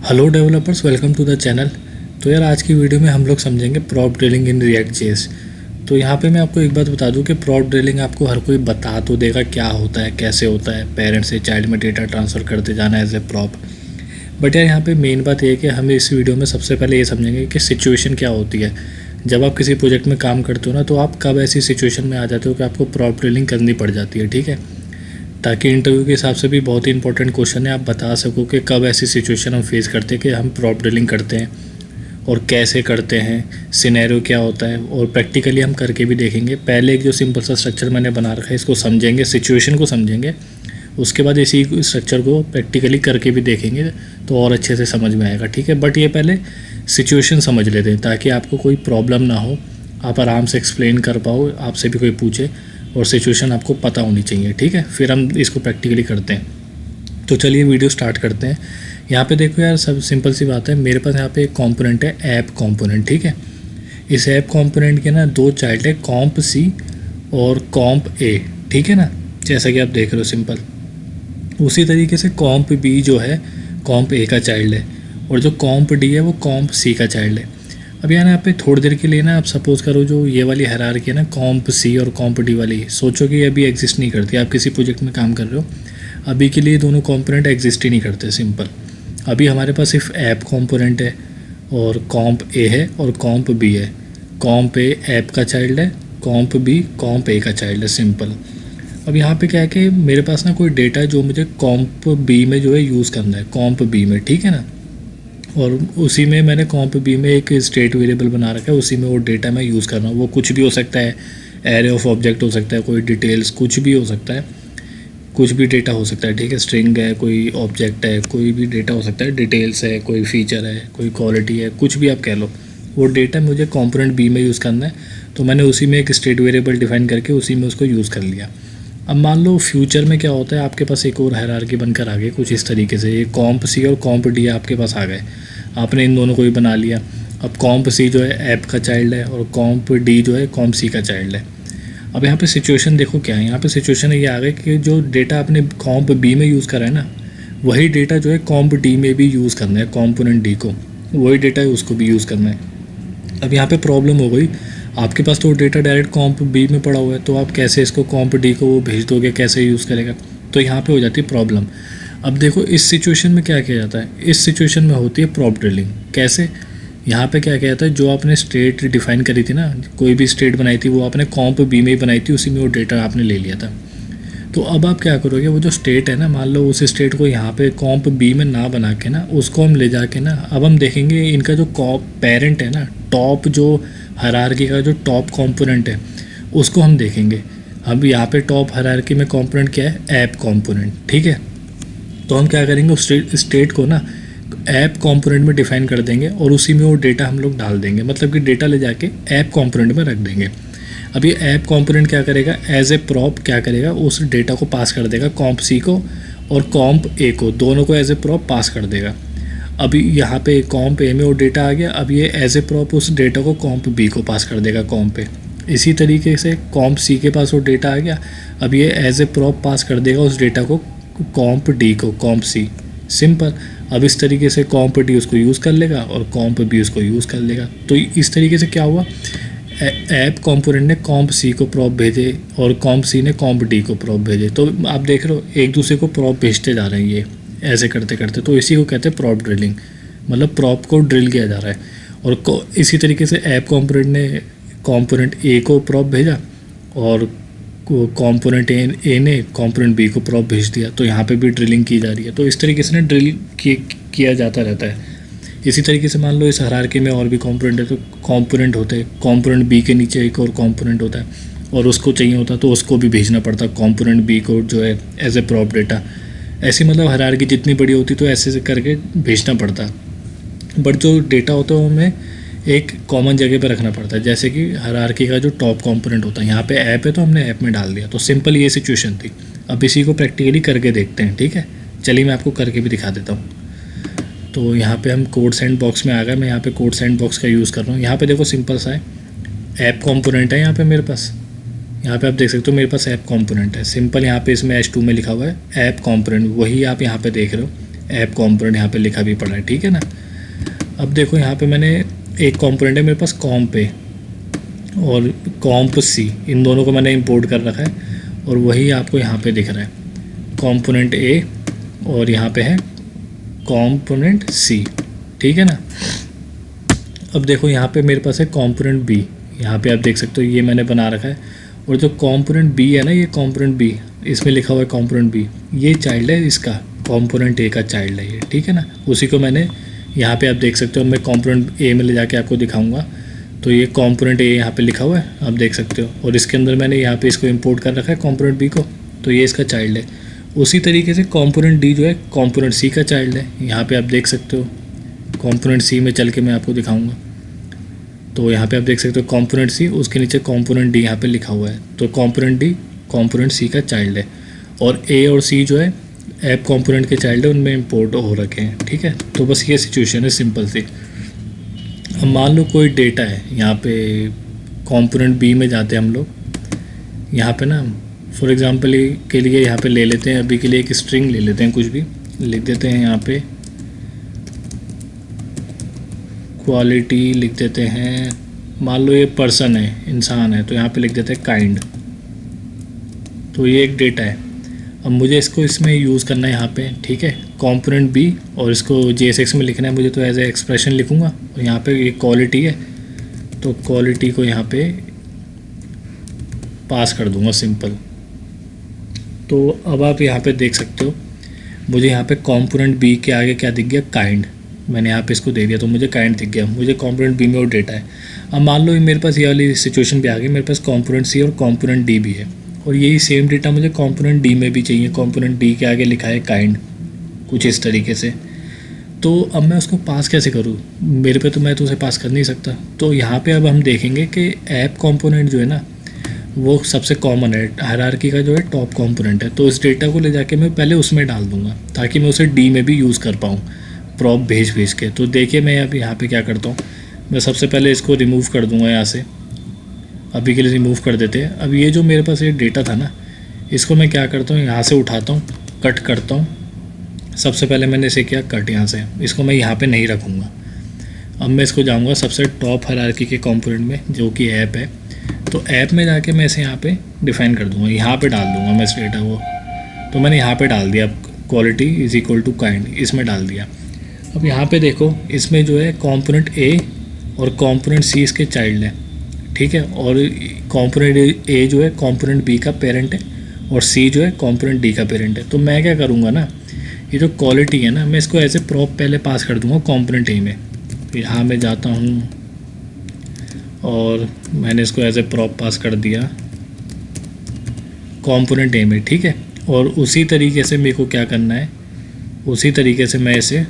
Hello developers, welcome to the channel. तो यार आज की वीडियो में हम लोग समझेंगे prop drilling in React JS. तो यहाँ पे मैं आपको एक बात बता दूं कि प्रॉप ड्रिलिंग आपको हर कोई बता तो देगा क्या होता है, कैसे होता है, पेरेंट्स से चाइल्ड में डेटा ट्रांसफ़र करते जाना एज ए प्रॉप। बट यार यहाँ पे मेन बात ये है कि हम इस वीडियो में सबसे पहले ये समझेंगे कि सिचुएशन क्या होती है। जब आप किसी प्रोजेक्ट में काम करते हो ना, तो आप कब ऐसी सिचुएशन में आ जाते हो कि आपको प्रॉप ड्रिलिंग करनी पड़ जाती है, ठीक है। ताकि इंटरव्यू के हिसाब से भी बहुत ही इंपॉर्टेंट क्वेश्चन है, आप बता सको कि कब ऐसी सिचुएशन हम फेस करते हैं कि हम प्रॉप ड्रिलिंग करते हैं और कैसे करते हैं, सिनेरियो क्या होता है, और प्रैक्टिकली हम करके भी देखेंगे। पहले एक जो सिंपल सा स्ट्रक्चर मैंने बना रखा है इसको समझेंगे, सिचुएशन को समझेंगे, उसके बाद इसी स्ट्रक्चर को प्रैक्टिकली करके भी देखेंगे तो और अच्छे से समझ में आएगा, ठीक है। बट ये पहले सिचुएशन समझ लेते हैं ताकि आपको कोई प्रॉब्लम ना हो, आप आराम से एक्सप्लेन कर पाओ, आपसे भी कोई पूछे और सिचुएशन आपको पता होनी चाहिए, ठीक है। फिर हम इसको प्रैक्टिकली करते हैं। तो चलिए वीडियो स्टार्ट करते हैं। यहाँ पे देखो यार, सब सिंपल सी बात है। मेरे पास यहाँ पे एक कंपोनेंट है ऐप कंपोनेंट, ठीक है। इस ऐप कंपोनेंट के ना दो चाइल्ड है, कॉम्प सी और कॉम्प ए, ठीक है ना, जैसा कि आप देख रहे हो सिंपल। उसी तरीके से कॉम्प बी जो है कॉम्प ए का चाइल्ड है, और जो कॉम्प डी है वो कॉम्प सी का चाइल्ड है। अब यहाँ पे थोड़ी देर के लिए ना आप सपोज करो जो ये वाली हायरार्की है ना, कॉम्प सी और कॉम्प डी वाली, सोचो कि ये अभी एग्जिस्ट नहीं करती। आप किसी प्रोजेक्ट में काम कर रहे हो, अभी के लिए दोनों कंपोनेंट एग्जिस्ट ही नहीं करते, सिंपल। अभी हमारे पास सिर्फ ऐप कंपोनेंट है और कॉम्प ए है और कॉम्प बी है। कॉम्प ए ऐप का चाइल्ड है, कॉम्प बी कॉम्प ए का चाइल्ड है, सिंपल। अब यहाँ पे क्या है कि मेरे पास ना कोई डेटा है जो मुझे कॉम्प बी में जो है यूज़ करना है, कॉम्प बी में, ठीक है ना। और उसी में मैंने कॉम्प बी में एक स्टेट वेरिएबल बना रखा है, उसी में वो डेटा मैं यूज़ कर रहा हूँ। वो कुछ भी हो सकता है, एरे ऑफ ऑब्जेक्ट हो सकता है, कोई डिटेल्स, कुछ भी हो सकता है, कुछ भी डेटा हो सकता है, ठीक है। स्ट्रिंग है, कोई ऑब्जेक्ट है, कोई भी डेटा हो सकता है, डिटेल्स है, कोई फीचर है, कोई क्वालिटी है, कुछ भी आप कह लो। वो डेटा मुझे कॉम्पोनेंट बी में यूज़ करना है, तो मैंने उसी में एक स्टेट वेरिएबल डिफाइन करके उसी में उसको यूज़ कर लिया। अब मान लो फ्यूचर में क्या होता है, आपके पास एक और हायरार्की बनकर आ गई कुछ इस तरीके से। ये कॉम्प सी और कॉम्प डी आपके पास आ गए, आपने इन दोनों को भी बना लिया। अब कॉम्प सी जो है ऐप का चाइल्ड है और कॉम्प डी जो है कॉम्प सी का चाइल्ड है। अब यहाँ पे सिचुएशन देखो क्या है, यहाँ पे सिचुएशन ये आ गई कि जो डेटा आपने कॉम्प बी में यूज़ करा है ना, वही डेटा जो है कॉम्प डी में भी यूज़ करना है, कॉम्पोनेंट डी को, वही डेटा है उसको भी यूज़ करना है। अब यहाँ पे प्रॉब्लम हो गई, आपके पास तो डेटा डायरेक्ट कॉम्प बी में पड़ा हुआ है, तो आप कैसे इसको कॉम्प डी को वो भेज दोगे, कैसे यूज़ करेगा, तो यहाँ पे हो जाती है प्रॉब्लम। अब देखो इस सिचुएशन में क्या किया जाता है, इस सिचुएशन में होती है प्रॉप ड्रिलिंग। कैसे, यहाँ पे क्या किया जाता है, जो आपने स्टेट डिफाइन करी थी ना, कोई भी स्टेट बनाई थी वो आपने कॉम्प बी में ही बनाई थी, उसी में वो डेटा आपने ले लिया था। तो अब आप क्या करोगे, वो जो स्टेट है ना, मान लो उस स्टेट को यहाँ पे कॉम्प बी में ना बना के ना, उसको हम ले जाके ना, अब हम देखेंगे इनका जो पेरेंट है ना, टॉप जो हायरार्की का जो टॉप कंपोनेंट है उसको हम देखेंगे। अब यहाँ पे टॉप हायरार्की में कंपोनेंट क्या है, ऐप कंपोनेंट, ठीक है। तो हम क्या करेंगे, उस स्टेट को ना ऐप कंपोनेंट में डिफाइन कर देंगे और उसी में वो डेटा हम लोग डाल देंगे, मतलब कि डेटा ले जाके ऐप कंपोनेंट में रख देंगे। अब ये ऐप कंपोनेंट क्या करेगा, एज ए प्रॉप क्या करेगा, उस डेटा को पास कर देगा कॉम्प सी को और कॉम्प ए को, दोनों को एज ए प्रॉप पास कर देगा। अभी यहाँ पे कॉम्प ए में वो डेटा आ गया, अब ये एज ए प्रॉप उस डेटा को कॉम्प बी को पास कर देगा, कॉम्प पे। इसी तरीके से कॉम्प सी के पास वो डेटा आ गया, अब ये एज ए प्रॉप पास कर देगा उस डेटा को कॉम्प डी को, कॉम्प सी, सिंपल। अब इस तरीके से कॉम्प डी उसको यूज़ कर लेगा और कॉम्प बी उसको यूज़ कर लेगा। तो इस तरीके से क्या हुआ, ऐप कंपोनेंट ने कॉम्प सी को प्रॉप भेजे और कॉम्प सी ने कॉम्प डी को प्रॉप भेजे। तो आप देख रहे हो एक दूसरे को प्रॉप भेजते जा रहे हैं ये ऐसे करते करते। तो इसी को कहते हैं प्रॉप ड्रिलिंग, मतलब प्रॉप को ड्रिल किया जा रहा है। और इसी तरीके से ऐप कंपोनेंट ने कंपोनेंट ए को प्रॉप भेजा और कंपोनेंट ए ने कंपोनेंट बी को प्रॉप भेज दिया, तो यहाँ पे भी ड्रिलिंग की जा रही है। तो इस तरीके से ना ड्रिल किया जाता रहता है। इसी तरीके से मान लो इस हायरार्की में और भी कंपोनेंट है, तो कंपोनेंट होते हैं, कंपोनेंट बी के नीचे एक और कंपोनेंट होता है और उसको चाहिए होता तो उसको भी भेजना पड़ता कंपोनेंट बी को जो है एज ए प्रॉप डेटा। ऐसी मतलब हायरार्की जितनी बड़ी होती तो ऐसे से करके भेजना पड़ता। बट जो डेटा होता है वो हमें एक कॉमन जगह पे रखना पड़ता है, जैसे कि हायरार्की का जो टॉप कंपोनेंट होता है, यहाँ पे ऐप है तो हमने ऐप में डाल दिया। तो सिंपल ये सिचुएशन थी। अब इसी को प्रैक्टिकली करके देखते हैं, ठीक है। चलिए मैं आपको करके भी दिखा देता हूँ। तो यहाँ पे हम कोड सेंड बॉक्स में आ गए, मैं यहाँ पे कोड सेंड बॉक्स का यूज़ कर रहा हूँ। यहाँ पे देखो सिंपल सा है, ऐप कंपोनेंट है यहाँ पे मेरे पास, यहाँ पे आप देख सकते हो मेरे पास ऐप कंपोनेंट है, सिंपल। यहाँ पे इसमें H2 में लिखा हुआ है ऐप कंपोनेंट, वही आप यहाँ पे देख रहे हो। ऐप कंपोनेंट यहाँ पे लिखा भी पड़ा है, ठीक है ना। अब देखो यहाँ पे मैंने एक कंपोनेंट है मेरे पास कॉम्प ए और कॉम्प सी, इन दोनों को मैंने इंपोर्ट कर रखा है और वही आपको यहाँ पे दिख रहा है, कंपोनेंट ए और यहाँ पे है कंपोनेंट सी, ठीक है ना। अब देखो यहाँ पे मेरे पास है कंपोनेंट बी, यहाँ पे आप देख सकते हो ये मैंने बना रखा है, और जो कंपोनेंट बी है ना, ये कंपोनेंट बी, इसमें लिखा हुआ है कंपोनेंट बी, ये चाइल्ड है इसका, कंपोनेंट ए का चाइल्ड है ये, ठीक है ना। उसी को मैंने यहाँ पे आप देख सकते हो, मैं कंपोनेंट ए में ले जाके आपको दिखाऊंगा, तो ये कंपोनेंट ए यहाँ पे लिखा हुआ है, आप देख सकते हो, और इसके अंदर मैंने यहाँ पे इसको इंपोर्ट कर रखा है कंपोनेंट बी को, तो ये इसका चाइल्ड है। उसी तरीके से कंपोनेंट डी जो है कंपोनेंट सी का चाइल्ड है, यहाँ पे आप देख सकते हो, कंपोनेंट सी में चल के मैं आपको दिखाऊंगा, तो यहाँ पे आप देख सकते हो कंपोनेंट सी, उसके नीचे कंपोनेंट डी यहाँ पे लिखा हुआ है, तो कंपोनेंट डी कंपोनेंट सी का चाइल्ड है, और ए और सी जो है ऐप कंपोनेंट के चाइल्ड है, उनमें इंपोर्ट हो रखे हैं, ठीक है। तो बस ये सिचुएशन है सिंपल सी। अब मान लो कोई डेटा है, यहाँ पे कंपोनेंट बी में जाते हैं हम लोग, यहाँ पे ना फॉर एग्जांपल के लिए यहाँ पे ले लेते हैं, अभी के लिए एक स्ट्रिंग ले लेते हैं, कुछ भी लिख देते हैं, यहाँ पे क्वालिटी लिख देते हैं, मान लो ये पर्सन है, इंसान है, तो यहाँ पे लिख देते हैं काइंड, तो ये एक डेटा है। अब मुझे इसको इसमें यूज़ करना है यहाँ पे, ठीक है, कंपोनेंट बी, और इसको JSX में लिखना है मुझे, तो एज ए एक्सप्रेशन लिखूँगा, और यहाँ पे ये क्वालिटी है, तो क्वालिटी को यहाँ पे पास कर दूँगा सिंपल। तो अब आप यहाँ पे देख सकते हो, मुझे यहाँ पे कंपोनेंट बी के आगे क्या दिख गया, काइंड, मैंने यहाँ पे इसको दे दिया, तो मुझे काइंड दिख गया, मुझे कंपोनेंट बी में वो डेटा है। अब मान लो मेरे पास ये वाली सिचुएशन भी आ गई, मेरे पास कंपोनेंट सी और कंपोनेंट डी भी है, और यही सेम डेटा मुझे कंपोनेंट डी में भी चाहिए, कंपोनेंट डी के आगे लिखा है काइंड, कुछ इस तरीके से। तो अब मैं उसको पास कैसे करूँ, मेरे पे तो मैं तो उसे पास कर नहीं सकता। तो यहाँ पे अब हम देखेंगे कि ऐप कंपोनेंट जो है ना, वो सबसे कॉमन है, हायरार्की का जो है टॉप कंपोनेंट है, तो इस डेटा को ले जाके मैं पहले उसमें डाल दूँगा, ताकि मैं उसे डी में भी यूज़ कर पाऊँ प्रॉप भेज के। तो देखिए मैं अब यहाँ पे क्या करता हूँ, मैं सबसे पहले इसको रिमूव कर दूँगा यहाँ से, अभी के लिए रिमूव कर देते हैं। अब ये जो मेरे पास ये डेटा था ना, इसको मैं क्या करता हूँ, यहाँ से उठाता हूँ, कट करता हूँ। सबसे पहले मैंने इसे किया कट, यहाँ से इसको मैं यहाँ पे नहीं रखूँगा। अब मैं इसको जाऊँगा सबसे टॉप हायरार्की के कंपोनेंट में, जो कि ऐप है, तो ऐप में जाके मैं इसे यहाँ पे डिफाइन कर दूँगा, यहाँ पे डाल दूँगा मैं इस डेटा को। तो मैंने यहाँ पे डाल दिया, quality is equal to kind, इसमें डाल दिया। अब यहाँ पे देखो, इसमें जो है कंपोनेंट ए और कंपोनेंट सी इसके चाइल्ड है, ठीक है, और कंपोनेंट ए जो है कंपोनेंट बी का पेरेंट है, और सी जो है कंपोनेंट डी का पेरेंट है। तो मैं क्या करूँगा ना, ये जो क्वालिटी है ना, मैं इसको ऐसे प्रॉप पहले पास कर दूँगा कंपोनेंट ए में। यहाँ मैं जाता हूँ और मैंने इसको एज ए प्रॉप पास कर दिया कंपोनेंट ए में, ठीक है। और उसी तरीके से मेरे को क्या करना है, उसी तरीके से मैं इसे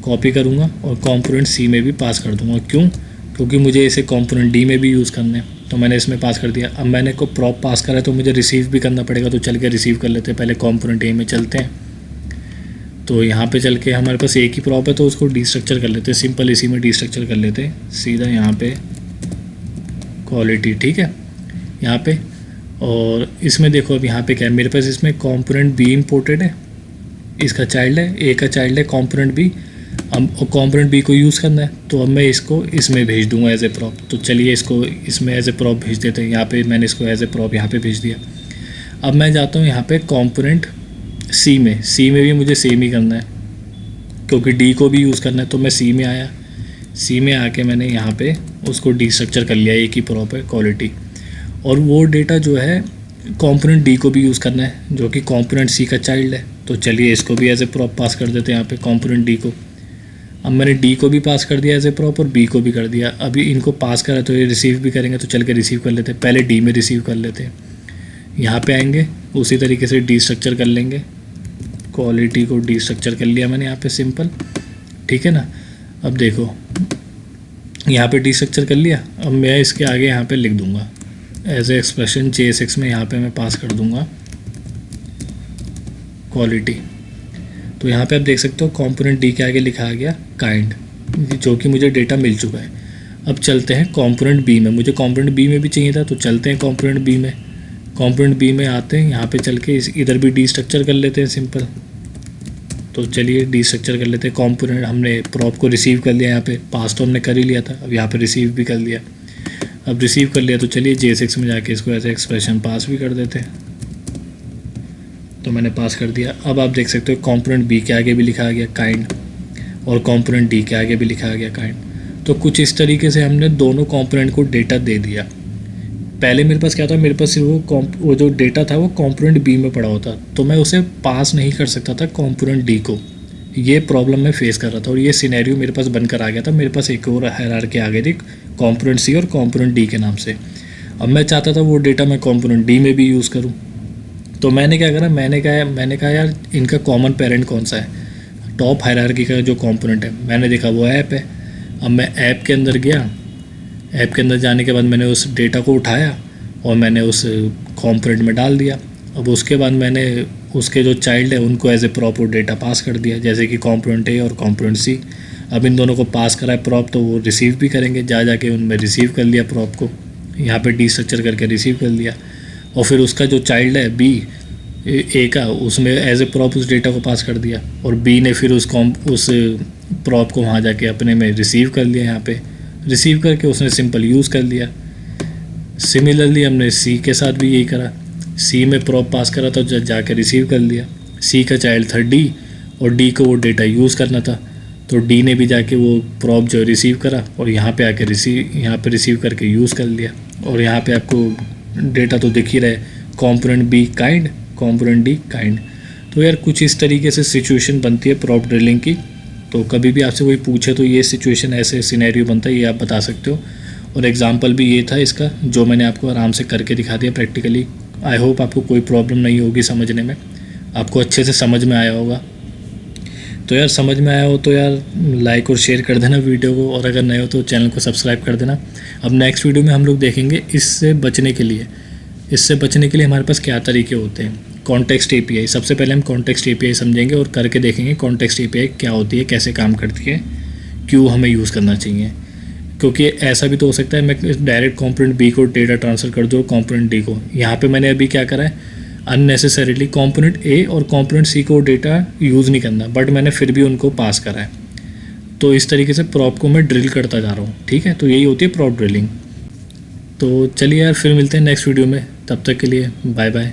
कॉपी करूँगा और कंपोनेंट सी में भी पास कर दूँगा। क्यों? क्योंकि मुझे इसे कंपोनेंट डी में भी यूज़ करना है, तो मैंने इसमें पास कर दिया। अब मैंने को प्रॉप पास करा है, तो मुझे रिसीव भी करना पड़ेगा, तो चल के रिसीव कर लेते हैं। पहले कंपोनेंट ए में चलते हैं, तो यहाँ पे चल के हमारे पास एक ही प्रॉप है, तो उसको डिस्ट्रक्चर कर लेते हैं, सिंपल इसी में डिस्ट्रक्चर कर लेते हैं सीधा यहाँ पे क्वालिटी, ठीक है, यहाँ पे। और इसमें देखो अब यहाँ पे क्या है, मेरे पास इसमें कंपोनेंट बी इंपोर्टेड है, इसका चाइल्ड है, ए का चाइल्ड है कंपोनेंट बी। अब कंपोनेंट बी को यूज़ करना है, तो अब मैं इसको इसमें भेज दूंगा एज ए प्रॉप। तो चलिए इसको इसमें एज ए प्रॉप भेज देते हैं। यहाँ पे मैंने इसको एज ए प्रॉप यहाँ पे भेज दिया। अब मैं जाता हूँ यहाँ पे कंपोनेंट सी में भी मुझे सेम ही करना है, क्योंकि डी को भी यूज़ करना है। तो मैं सी में आया, सी में आके मैंने यहाँ पे उसको डिस्ट्रक्चर कर लिया, एक ही प्रॉप है क्वालिटी। और वो डेटा जो है कंपोनेंट डी को भी यूज़ करना है, जो कि कंपोनेंट सी का चाइल्ड है। तो चलिए इसको भी एज ए प्रॉप पास कर देते हैं यहाँ पे कंपोनेंट डी को। अब मैंने डी को भी पास कर दिया एज ए प्रॉप और बी को भी कर दिया। अभी इनको पास करा तो ये रिसीव भी करेंगे, तो चल के रिसीव कर लेते हैं। पहले डी में रिसीव कर लेते हैं, यहाँ पे आएंगे, उसी तरीके से डिस्ट्रक्चर कर लेंगे। क्वालिटी को डिस्ट्रक्चर कर लिया मैंने यहाँ पे सिंपल, ठीक है ना। अब देखो यहाँ पे डिस्ट्रक्चर कर लिया। अब मैं इसके आगे यहाँ पे लिख दूँगा एज ए एक्सप्रेशन JSX में, यहाँ पे मैं पास कर दूँगा क्वालिटी। तो यहाँ पे आप देख सकते हो कंपोनेंट डी के आगे लिखा आ गया काइंड, जो कि मुझे डेटा मिल चुका है। अब चलते हैं कंपोनेंट बी में, मुझे कंपोनेंट बी में भी चाहिए था, तो चलते हैं कंपोनेंट बी में। कंपोनेंट बी में आते हैं, यहाँ पे चल के इधर भी डिस्ट्रक्चर कर लेते हैं सिंपल। तो चलिए डीस्ट्रक्चर कर लेते हैं। कंपोनेंट हमने प्रॉप को रिसीव कर लिया, यहाँ पे पास तो हमने कर ही लिया था, अब यहाँ पे रिसीव भी कर लिया। अब रिसीव कर लिया तो चलिए JSX में जाके इसको ऐसे एक्सप्रेशन पास भी कर देते हैं। तो मैंने पास कर दिया। अब आप देख सकते हो कंपोनेंट बी के आगे भी लिखा गया काइंड, और कंपोनेंट डी के आगे भी लिखा गया काइंड। तो कुछ इस तरीके से हमने दोनों कंपोनेंट को डेटा दे दिया। पहले मेरे पास क्या था, मेरे पास सिर्फ वो जो डेटा था वो कंपोनेंट बी में पड़ा होता, तो मैं उसे पास नहीं कर सकता था कंपोनेंट डी को। ये प्रॉब्लम मैं फेस कर रहा था और ये सिनेरियो मेरे पास बनकर आ गया था। मेरे पास एक और हायरार्की आ गई थी कंपोनेंट सी और कंपोनेंट डी के नाम से। अब मैं चाहता था वो डेटा मैं कंपोनेंट डी में भी यूज़ करूँ। तो मैंने क्या करा, मैंने कहा यार इनका कॉमन पेरेंट कौन सा है, टॉप हायरार्की का जो कंपोनेंट है। मैंने देखा वो ऐप है। अब मैं ऐप के अंदर गया, ऐप के अंदर जाने के बाद मैंने उस डेटा को उठाया और मैंने उस कंपोनेंट में डाल दिया। अब उसके बाद मैंने उसके जो चाइल्ड है उनको एज ए प्रॉप वो डेटा पास कर दिया, जैसे कि कंपोनेंट ए और कंपोनेंट सी। अब इन दोनों को पास करा है प्रॉप, तो वो रिसीव भी करेंगे, जाके उनमें रिसीव कर लिया प्रॉप को, यहाँ पे डीस्ट्रक्चर करके रिसीव कर लिया। और फिर उसका जो चाइल्ड है बी ए का, उसमें एज ए प्रॉप उस डेटा को पास कर दिया, और बी ने फिर उस प्रॉप को वहाँ जाके अपने में रिसीव कर लिया। यहाँ पे रिसीव करके उसने सिंपल यूज़ कर लिया। सिमिलरली हमने सी के साथ भी यही करा, सी में प्रॉप पास करा था, जाके रिसीव कर लिया। सी का चाइल्ड था डी, और डी को वो डेटा यूज़ करना था, तो डी ने भी जाके वो प्रॉप जो रिसीव करा और यहाँ पे आके रिसीव करके यूज़ कर लिया। और यहाँ पे आपको डेटा तो दिख ही रहा है, component be kind, component D kind. तो यार कुछ इस तरीके से सिचुएशन बनती है प्रॉप ड्रिलिंग की। तो कभी भी आपसे कोई पूछे तो ये सिचुएशन ऐसे सिनेरियो बनता है, ये आप बता सकते हो। और एग्जांपल भी ये था इसका, जो मैंने आपको आराम से करके दिखा दिया प्रैक्टिकली। आई होप आपको कोई प्रॉब्लम नहीं होगी समझने में, आपको अच्छे से समझ में आया होगा। तो यार समझ में आया हो तो यार लाइक और शेयर कर देना वीडियो को, और अगर नए हो तो चैनल को सब्सक्राइब कर देना। अब नेक्स्ट वीडियो में हम लोग देखेंगे इससे बचने के लिए हमारे पास क्या तरीके होते हैं। कॉन्टेक्स्ट API, सबसे पहले हम कॉन्टेक्स्ट API समझेंगे और करके देखेंगे कॉन्टेक्स्ट API क्या होती है, कैसे काम करती है, क्यों हमें यूज़ करना चाहिए। क्योंकि ऐसा भी तो हो सकता है मैं डायरेक्ट कंपोनेंट बी को डेटा ट्रांसफ़र कर दूँ कंपोनेंट डी को। यहाँ पे मैंने अभी क्या करा है, अननेसेसरीली कंपोनेंट ए और कंपोनेंट सी को डेटा यूज़ नहीं करना, बट मैंने फिर भी उनको पास करा है। तो इस तरीके से प्रॉप को मैं ड्रिल करता जा रहा हूँ। ठीक है, तो यही होती है प्रॉप ड्रिलिंग। तो चलिए यार फिर मिलते हैं नेक्स्ट वीडियो में, तब तक के लिए बाय बाय।